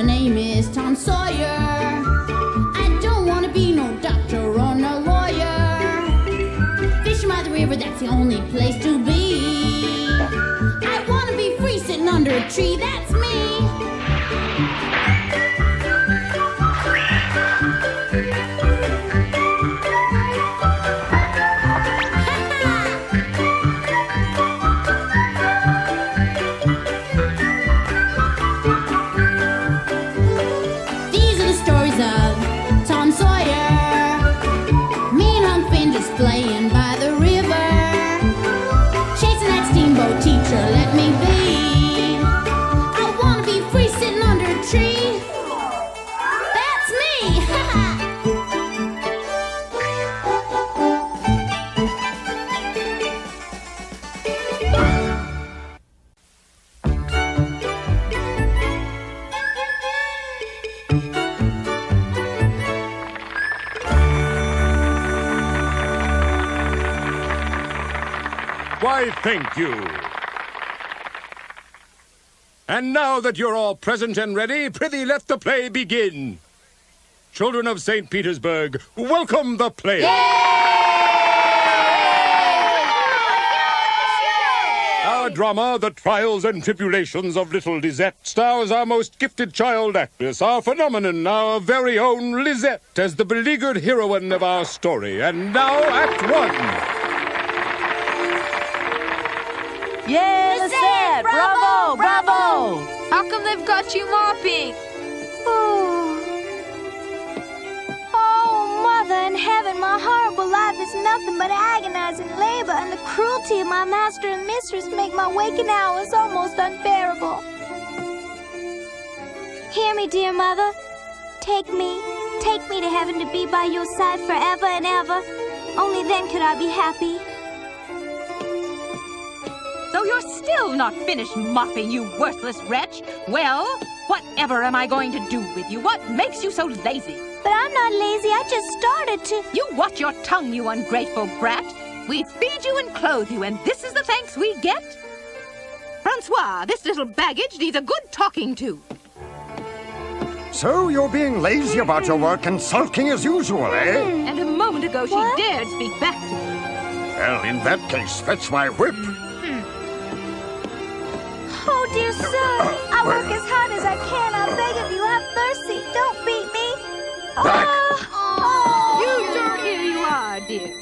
my name is Tom Sawyer. I don't want to be no doctor or no lawyer. Fishing by the river, that's the only place to be. I want to be free sitting under a tree, that's me. Tom Sawyer, me and Unc Finn just playing by the river, chasing that steamboat teacher, let me be. I wanna be free sitting under a tree. That's me! Why, thank you. And now that you're all present and ready, prithee let the play begin. Children of St. Petersburg, welcome the play. Our drama, The Trials and Tribulations of Little Lisette, stars our most gifted child actress, our phenomenon, our very own Lisette, as the beleaguered heroine of our story. And now, Act One. Yay, Lisette! Bravo! Bravo! How come they've got you mopping? Oh, Mother in heaven, my horrible life is nothing but agonizing labor, and the cruelty of my master and mistress make my waking hours almost unbearable. Hear me, dear Mother. Take me to heaven to be by your side forever and ever. Only then could I be happy. So you're still not finished mopping, you worthless wretch? Well, whatever am I going to do with you? What makes you so lazy? But I'm not lazy, I just started to... You watch your tongue, you ungrateful brat. We feed you and clothe you, and this is the thanks we get? Francois, this little baggage needs a good talking to. So you're being lazy about your work and sulking as usual, eh? And a moment ago she dared speak back to me. Well, in that case, fetch my whip. Oh, dear sir, I work as hard as I can. I beg of you, have mercy. Don't beat me. Back. You sure here you are, dear.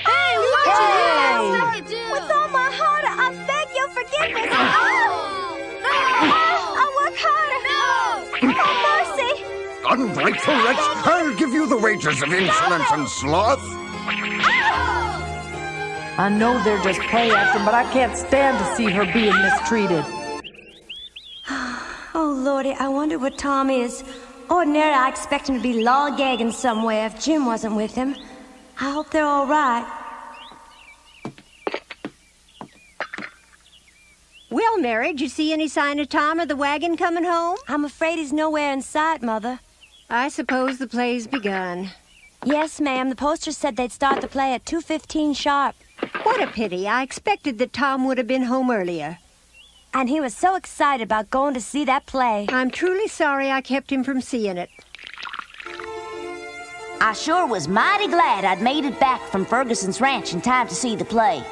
Hey, watch it! With all my heart, I beg your forgiveness. I'll work harder. No! Oh, mercy! Ungrateful wretch, I'll give you the wages of insolence and sloth. I know they're just play acting, but I can't stand to see her being mistreated. Oh, Lordy, I wonder what Tom is. Ordinarily, I expect him to be lollygagging somewhere if Jim wasn't with him. I hope they're all right. Well, Mary, did you see any sign of Tom or the wagon coming home? I'm afraid he's nowhere in sight, Mother. I suppose the play's begun. Yes, ma'am. The poster said they'd start the play at 2:15 sharp. What a pity. I expected that Tom would have been home earlier. And he was so excited about going to see that play. I'm truly sorry I kept him from seeing it. I sure was mighty glad I'd made it back from Ferguson's ranch in time to see the play.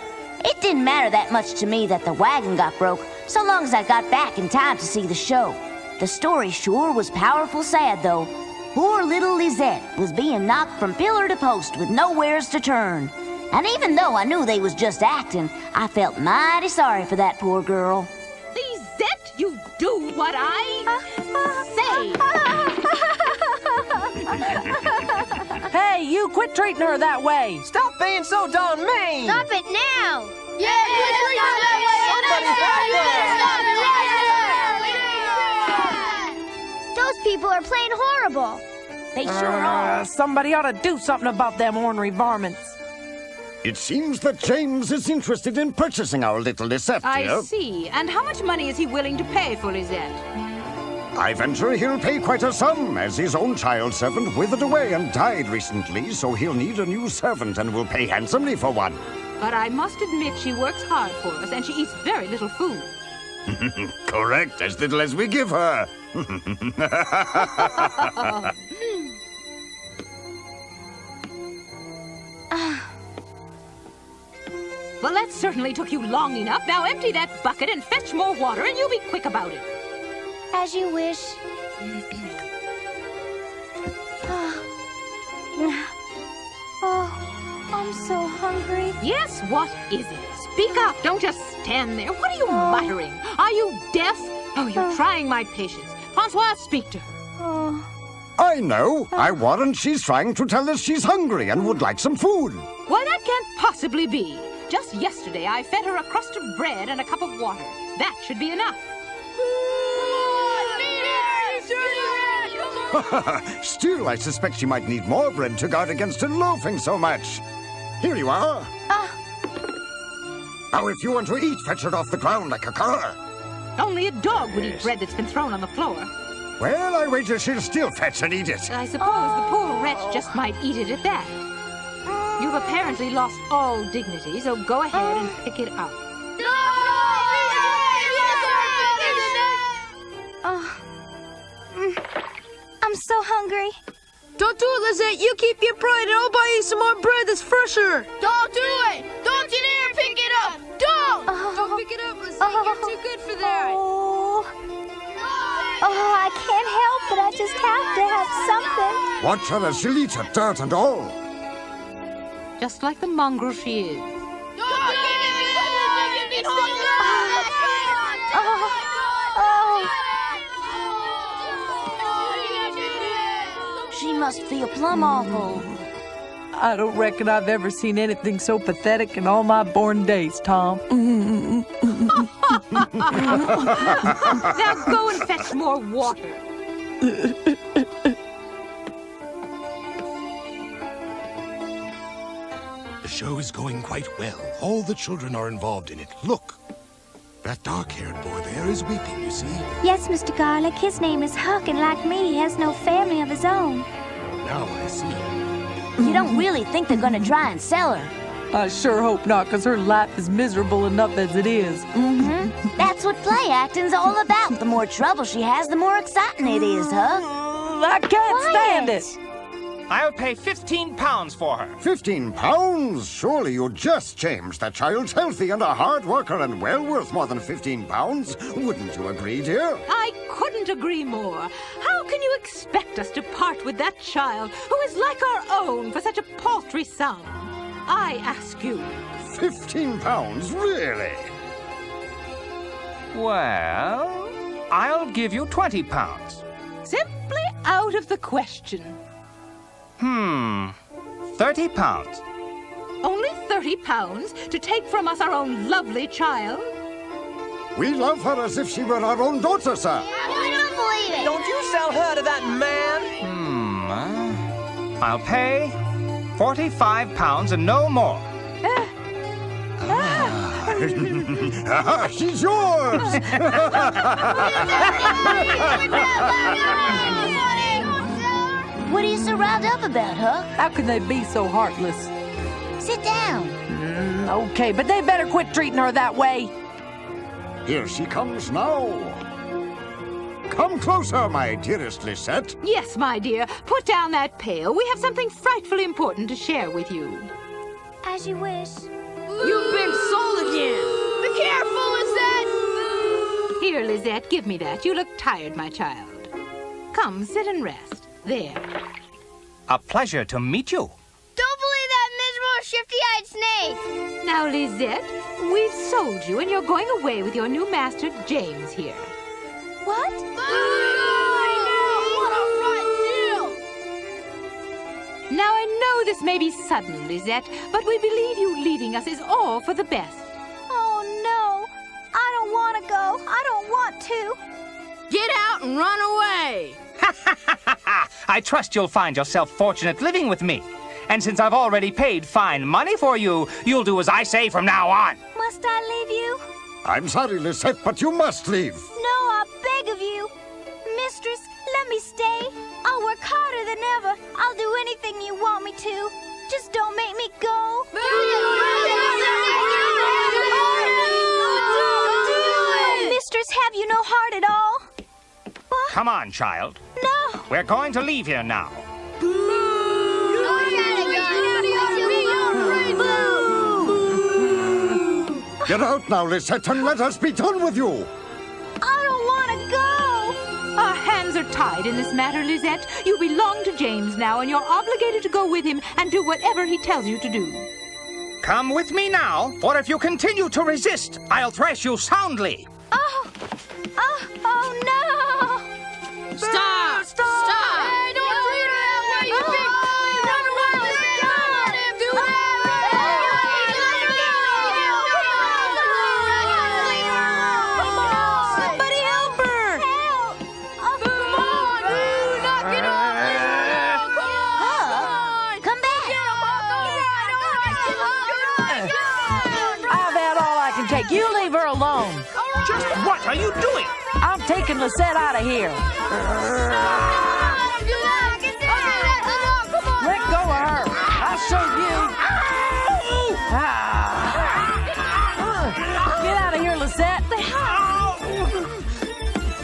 It didn't matter that much to me that the wagon got broke, so long as I got back in time to see the show. The story sure was powerful sad, though. Poor little Lisette was being knocked from pillar to post with nowheres to turn. And even though I knew they was just acting, I felt mighty sorry for that poor girl. Lisette, you do what I say. Hey, you quit treating her that way. Stop being so darn mean. Stop it now! Those people are playing horrible. They sure are. Somebody ought to do something about them ornery varmints. It seems that James is interested in purchasing our little Lisette, dear. I see. And how much money is he willing to pay for Lisette? I venture he'll pay quite a sum, as his own child servant withered away and died recently, so he'll need a new servant and will pay handsomely for one. But I must admit she works hard for us, and she eats very little food. Correct, as little as we give her. Well, that certainly took you long enough. Now empty that bucket and fetch more water, and you'll be quick about it. As you wish. Oh, I'm so hungry. Yes, what is it? Speak up. Don't just stand there. What are you muttering? Are you deaf? Oh, you're trying my patience. Francois, speak to her. Oh. I know. I warrant she's trying to tell us she's hungry and would like some food. Why, that can't possibly be. Just yesterday, I fed her a crust of bread and a cup of water. That should be enough. Still, I suspect she might need more bread to guard against her loafing so much. Here you are. Now, if you want to eat, fetch it off the ground like a cur. Only a dog would eat bread that's been thrown on the floor. Well, I wager she'll still fetch and eat it. I suppose the poor wretch just might eat it at that. You've apparently lost all dignity, so go ahead and pick it up. I'm so hungry. Don't do it, Lizette. You keep your pride, and I'll buy you some more bread that's fresher. Don't do it! Don't you dare pick it up! Don't! Don't pick it up, Lizette. You're too good for that. I can't help it. I just have to have something. Watch her as she'll eat it, dirt and all. Just like the mongrel she is. She must feel plumb awful. I don't reckon I've ever seen anything so pathetic in all my born days, Tom. Now go and fetch more water. The show is going quite well. All the children are involved in it. Look, that dark-haired boy there is weeping, you see? Yes, Mr. Garlic. His name is Huck, and like me, he has no family of his own. Now I see. You don't really think they're gonna try and sell her? I sure hope not, because her life is miserable enough as it is. Mm-hmm. That's what play acting's all about. The more trouble she has, the more exciting it is, Huck. I can't stand it. I'll pay £15 for her. £15? Surely you just changed. That child's healthy and a hard worker and well worth more than £15. Wouldn't you agree, dear? I couldn't agree more. How can you expect us to part with that child who is like our own for such a paltry sum? I ask you. £15? Really? Well, I'll give you £20. Simply out of the question. £30. Only £30 to take from us our own lovely child? We love her as if she were our own daughter, sir. I don't believe it. Don't you sell her to that man? I'll pay £45 and no more. She's yours! What are you so riled up about, Huck? How can they be so heartless? Sit down. Okay, but they better quit treating her that way. Here she comes now. Come closer, my dearest Lisette. Yes, my dear. Put down that pail. We have something frightfully important to share with you. As you wish. You big soul again. Be careful, Lizette! Here, Lizette, give me that. You look tired, my child. Come, sit and rest. There. A pleasure to meet you. Don't believe that miserable shifty-eyed snake. Now, Lizette, we've sold you and you're going away with your new master, James, here. What? Now, I know this may be sudden, Lizette, but we believe you leaving us is all for the best. Oh, no. I don't want to go. I don't want to. Get out and run away! I trust you'll find yourself fortunate living with me. And since I've already paid fine money for you, you'll do as I say from now on. Must I leave you? I'm sorry, Lisette, but you must leave. No, I beg of you. Mistress, let me stay. I'll work harder than ever. I'll do anything you want me to. Just don't make me go. Come on, child. No! We're going to leave here now. Get out now, Lisette, and let us be done with you. I don't want to go. Our hands are tied in this matter, Lisette. You belong to James now, and you're obligated to go with him and do whatever he tells you to do. Come with me now, or if you continue to resist, I'll thrash you soundly. Oh no! Stop! Stop! Hey, don't treat her that way, you big... Run away, Lisette! Do somebody help her! Help! Come on, dude! Knock it off! Come back. I've had all I can take. You leave her alone. Just what are you doing? I'm taking Lisette out of here. Let go of her. I'll show you. Get out of here, Lisette.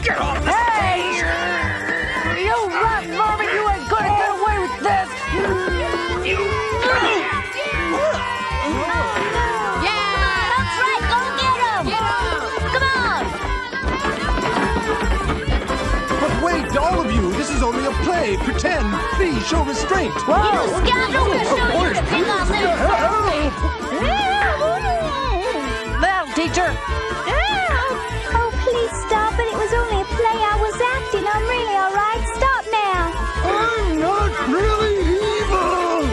Get off the Hey! You rotten vermin! You ain't gonna get away with this! That's right. Go get him. Come on. But wait, all of you! This is only a play. Pretend. Please show restraint. You scoundrel. Hang on, That'll teach her. Oh, please stop it. It was only a play I was acting. I'm really all right. Stop now. I'm not really evil!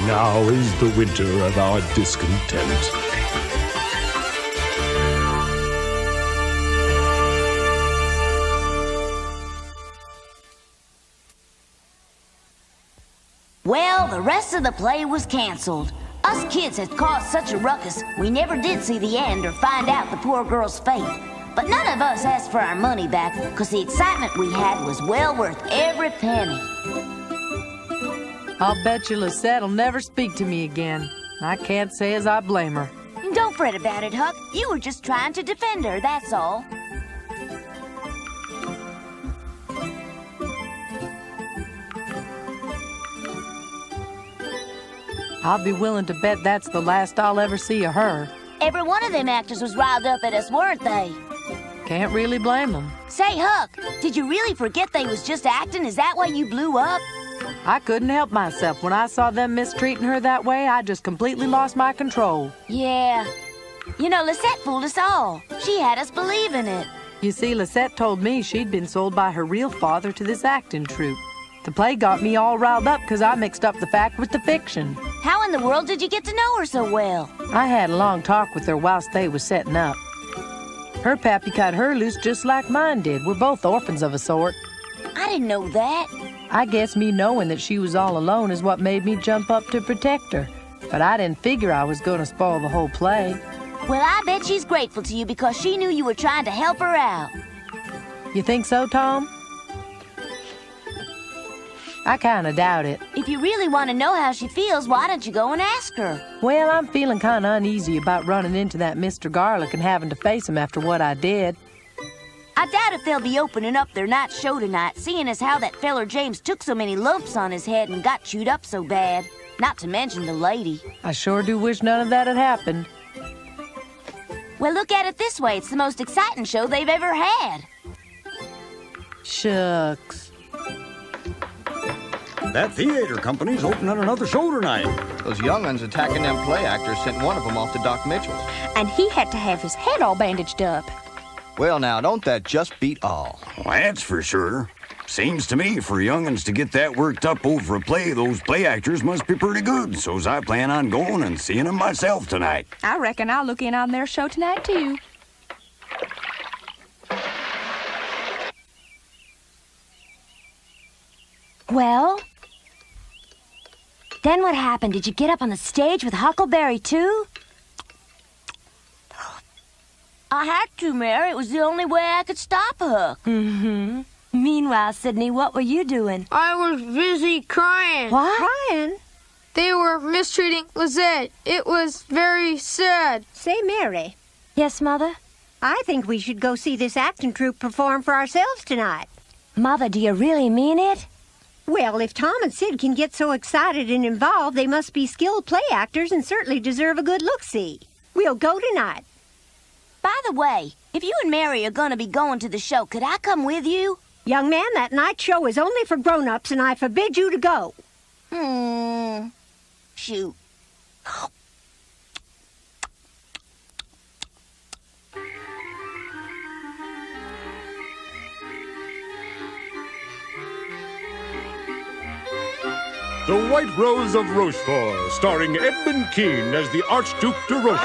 Now is the winter of our discontent. Well, the rest of the play was canceled. Us kids had caused such a ruckus, we never did see the end or find out the poor girl's fate. But none of us asked for our money back, because the excitement we had was well worth every penny. I'll bet you Lisette'll never speak to me again. I can't say as I blame her. Don't fret about it, Huck. You were just trying to defend her, that's all. I'll be willing to bet that's the last I'll ever see of her. Every one of them actors was riled up at us, weren't they? Can't really blame them. Say, Huck, did you really forget they was just acting? Is that why you blew up? I couldn't help myself. When I saw them mistreating her that way, I just completely lost my control. Yeah. You know, Lisette fooled us all. She had us believing it. You see, Lisette told me she'd been sold by her real father to this acting troupe. The play got me all riled up because I mixed up the fact with the fiction. How in the world did you get to know her so well? I had a long talk with her whilst they was setting up. Her pappy cut her loose just like mine did. We're both orphans of a sort. I didn't know that. I guess me knowing that she was all alone is what made me jump up to protect her. But I didn't figure I was going to spoil the whole play. Well, I bet she's grateful to you because she knew you were trying to help her out. You think so, Tom? I kind of doubt it. If you really want to know how she feels, why don't you go and ask her? Well, I'm feeling kind of uneasy about running into that Mr. Garlic and having to face him after what I did. I doubt if they'll be opening up their night show tonight, seeing as how that feller James took so many lumps on his head and got chewed up so bad. Not to mention the lady. I sure do wish none of that had happened. Well, look at it this way. It's the most exciting show they've ever had. Shucks. That theater company's opening another show tonight. Those young'uns attacking them play actors sent one of them off to Doc Mitchell's. And he had to have his head all bandaged up. Well, now, don't that just beat all? Well, that's for sure. Seems to me for young'uns to get that worked up over a play, those play actors must be pretty good. So's I plan on going and seeing them myself tonight. I reckon I'll look in on their show tonight, too. Well? Then what happened? Did you get up on the stage with Huckleberry, too? I had to, Mary. It was the only way I could stop Huck. Mm-hmm. Meanwhile, Sydney, what were you doing? I was busy crying. What? Crying? They were mistreating Lisette. It was very sad. Say, Mary, Yes, Mother? I think we should go see this acting troupe perform for ourselves tonight. Mother, do you really mean it? Well, if Tom and Sid can get so excited and involved, they must be skilled play actors and certainly deserve a good look-see. We'll go tonight. By the way, if you and Mary are going to be going to the show, could I come with you? Young man, that night show is only for grown-ups, and I forbid you to go. Shoot. The White Rose of Rochefort, starring Edmund Kean as the Archduke de Rochefort.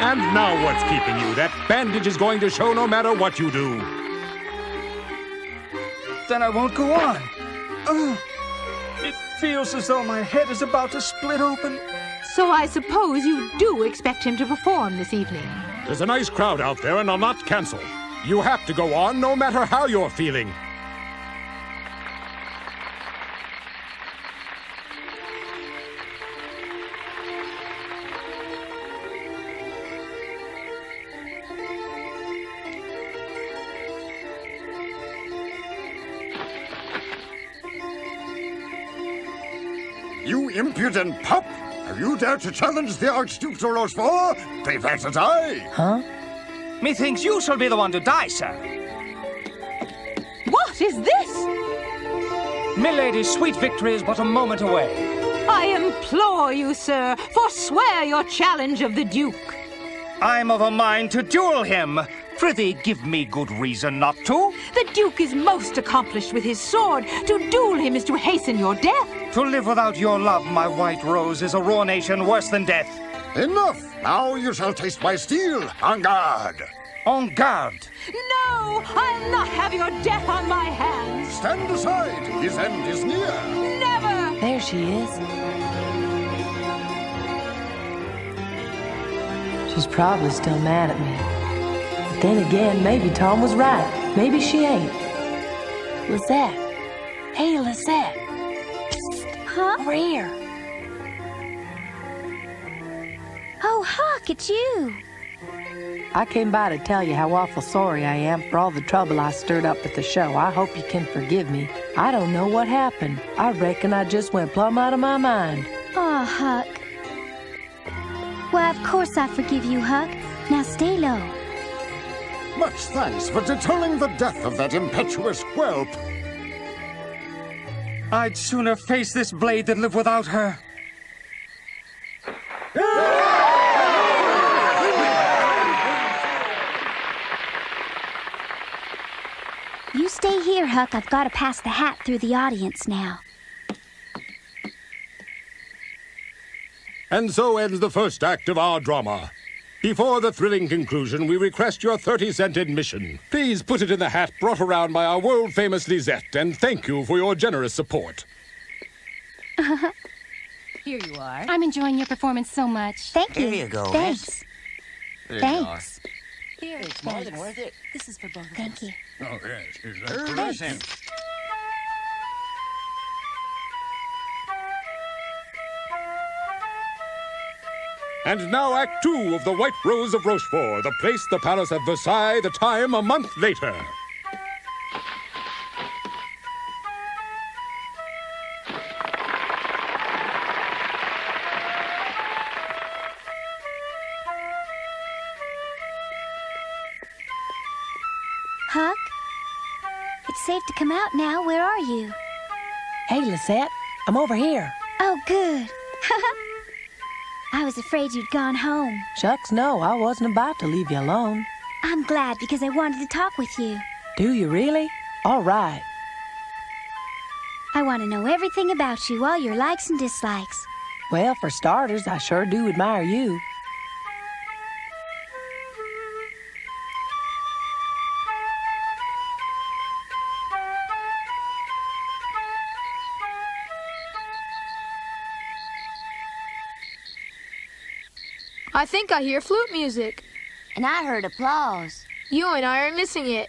And now what's keeping you? That bandage is going to show no matter what you do. Then I won't go on. It feels as though my head is about to split open. So I suppose you do expect him to perform this evening. There's a nice crowd out there, and I'll not cancel. You have to go on no matter how you're feeling. You impudent pup! Have you dared to challenge the Archduke de Rochefort? Prepare to die! Huh? Methinks you shall be the one to die, sir. What is this? Milady's sweet victory is but a moment away. I implore you, sir, forswear your challenge of the Duke. I'm of a mind to duel him. Prithee, give me good reason not to. The Duke is most accomplished with his sword. To duel him is to hasten your death. To live without your love, my white rose, is a ruination worse than death. Enough! Now you shall taste my steel. En garde! En garde! No! I'll not have your death on my hands! Stand aside! His end is near! Never! There she is. She's probably still mad at me. But then again, maybe Tom was right. Maybe she ain't. Lisette. Hey, Lisette. Huh? Over here. Oh, Huck, it's you. I came by to tell you how awful sorry I am for all the trouble I stirred up at the show. I hope you can forgive me. I don't know what happened. I reckon I just went plumb out of my mind. Oh, Huck. Well, of course I forgive you, Huck. Now stay low. Much thanks for deterring the death of that impetuous whelp. I'd sooner face this blade than live without her. You stay here, Huck. I've got to pass the hat through the audience now. And so ends the first act of our drama. Before the thrilling conclusion, we request your 30-cent admission. Please put it in the hat brought around by our world-famous Lisette, and thank you for your generous support. Here you are. I'm enjoying your performance so much. Thank you. Here you go. Thanks. There Thanks. Here, it's more than worth it. This is for both of us. Thank you. Oh, yes. Listen. And now Act 2 of The White Rose of Rochefort. The place, the palace of Versailles, the time, a month later. Huck? It's safe to come out now. Where are you? Hey, Lisette. I'm over here. Oh, good. I was afraid you'd gone home. Shucks, no, I wasn't about to leave you alone. I'm glad because I wanted to talk with you. Do you really? All right. I want to know everything about you, all your likes and dislikes. Well, for starters, I sure do admire you. I think I hear flute music. And I heard applause. You and I are missing it.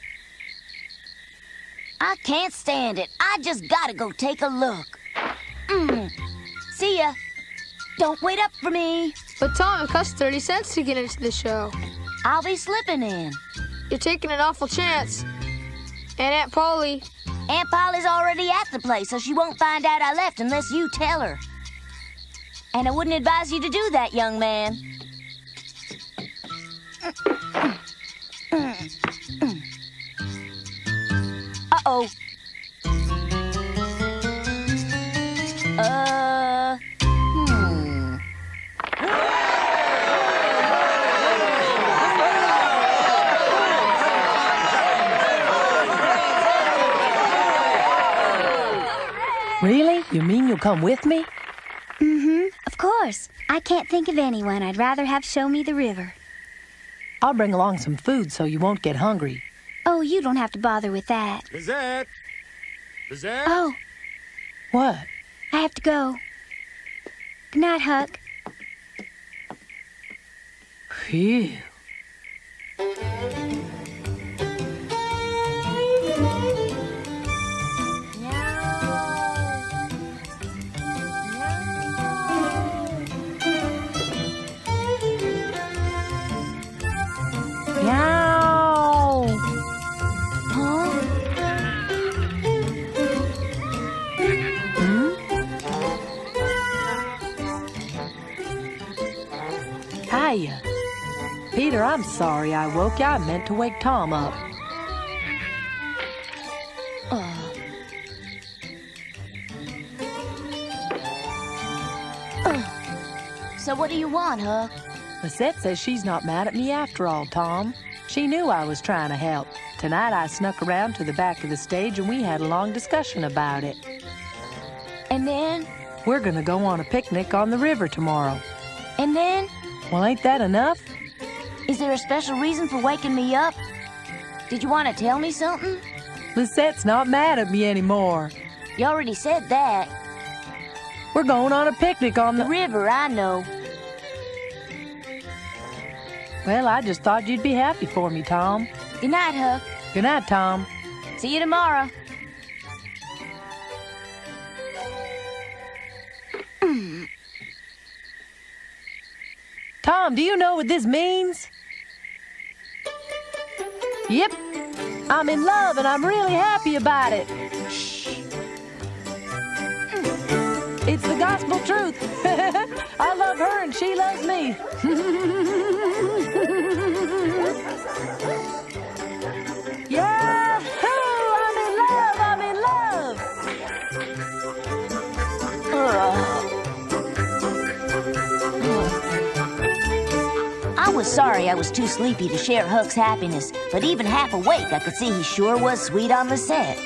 I can't stand it. I just gotta go take a look. See ya. Don't wait up for me. But Tom, it costs 30 cents to get into the show. I'll be slipping in. You're taking an awful chance. And Aunt Polly. Aunt Polly's already at the place, so she won't find out I left unless you tell her. And I wouldn't advise you to do that, young man. Uh-oh. Really? You mean you'll come with me? Of course. I can't think of anyone I'd rather have show me the river. I'll bring along some food so you won't get hungry. Oh, you don't have to bother with that. Lizette! Lizette! Oh, What? I have to go. Good night, Huck. Phew. Meow. Huh? Hiya. Peter, I'm sorry I woke you. I meant to wake Tom up. So what do you want, Huck? Lisette says she's not mad at me after all, Tom. She knew I was trying to help. Tonight I snuck around to the back of the stage and we had a long discussion about it. And then? We're gonna go on a picnic on the river tomorrow. And then? Well, ain't that enough? Is there a special reason for waking me up? Did you want to tell me something? Lisette's not mad at me anymore. You already said that. We're going on a picnic on The river, I know. Well, I just thought you'd be happy for me, Tom. Good night, Huck. Good night, Tom. See you tomorrow. Tom, do you know what this means? Yep. I'm in love and I'm really happy about it. Shh. It's the gospel truth. I love her and she loves me. Yahoo! I'm in love! I'm in love! I was sorry I was too sleepy to share Huck's happiness, but even half awake, I could see he sure was sweet on the set.